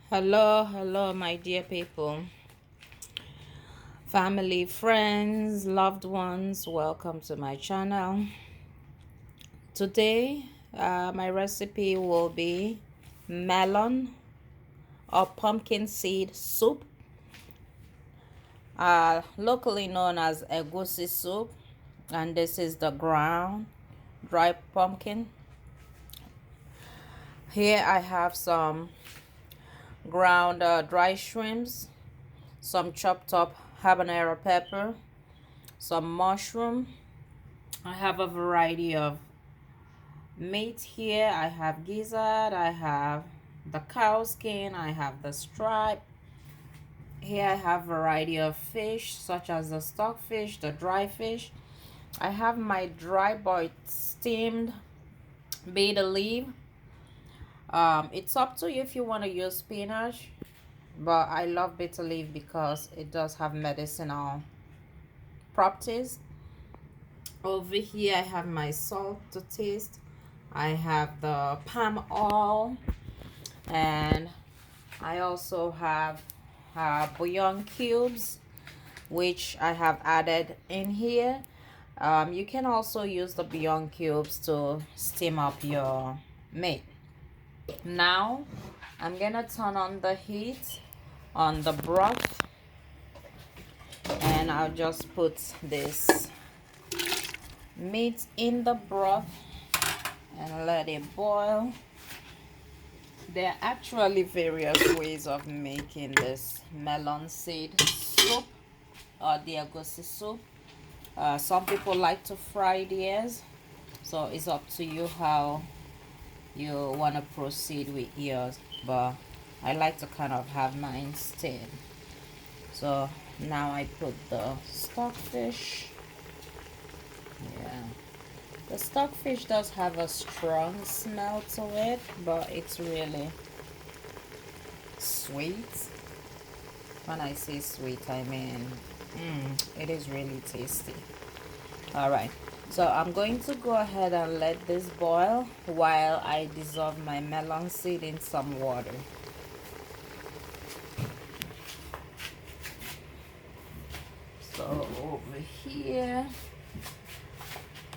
Hello, my dear people, family, friends, loved ones. Welcome to my channel. Today, my recipe will be melon or pumpkin seed soup, locally known as Egusi soup, and this is the ground dry pumpkin. Here I have some ground dry shrimps, some chopped up habanero pepper, some mushroom. I have a variety of meat here. I have gizzard, I have the cow skin, I have the stripe. Here I have a variety of fish such as the stockfish, the dry fish. I have my dry boiled steamed bitter leaf. It's up to you if you want to use spinach, but I love bitter leaf because it does have medicinal properties. Over here I have my salt to taste. I have the palm oil, and I also have bouillon cubes, which I have added in here. You can also use the bouillon cubes to steam up your meat. Now I'm gonna turn on the heat on the broth, and I'll just put this meat in the broth and let it boil. There are actually various ways of making this melon seed soup or the Egusi soup. Some people like to fry theirs, so it's up to you how you want to proceed with yours, but I like to kind of have mine steamed. So now I put the stockfish. Yeah, the stockfish does have a strong smell to it, but it's really sweet. When I say sweet, I mean it is really tasty. All right, so I'm going to go ahead and let this boil while I dissolve my melon seed in some water. So over here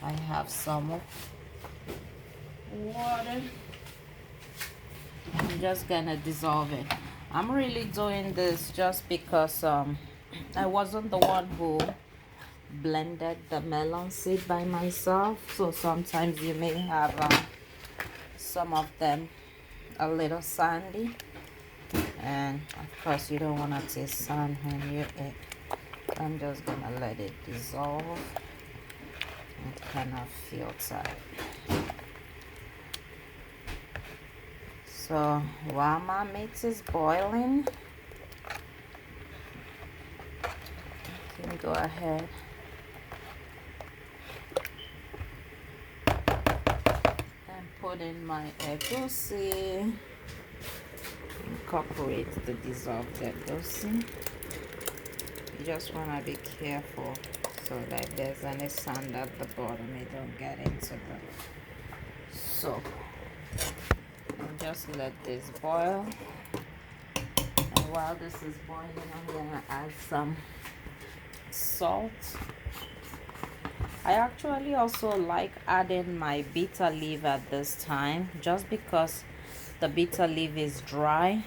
I have some water. I'm just gonna dissolve it. I'm really doing this just because I wasn't the one who blended the melon seed by myself, so sometimes you may have some of them a little sandy, and of course you don't want to taste sand when you eat. I'm just gonna let it dissolve and kind of filter it. So while my meat is boiling, you can go ahead and put in my egusi. Incorporate the dissolved egusi. You just want to be careful so that if there's any sand at the bottom, it don't get into the soup. And just let this boil. And while this is boiling, I'm gonna add some salt. I actually also like adding my bitter leaf at this time, just because the bitter leaf is dry.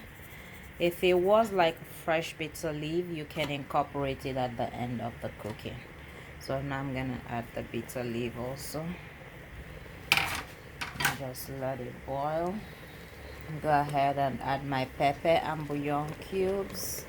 If it was like fresh bitter leaf, you can incorporate it at the end of the cooking. So now I'm gonna add the bitter leaf also. And just let it boil. Go ahead and add my pepper and bouillon cubes.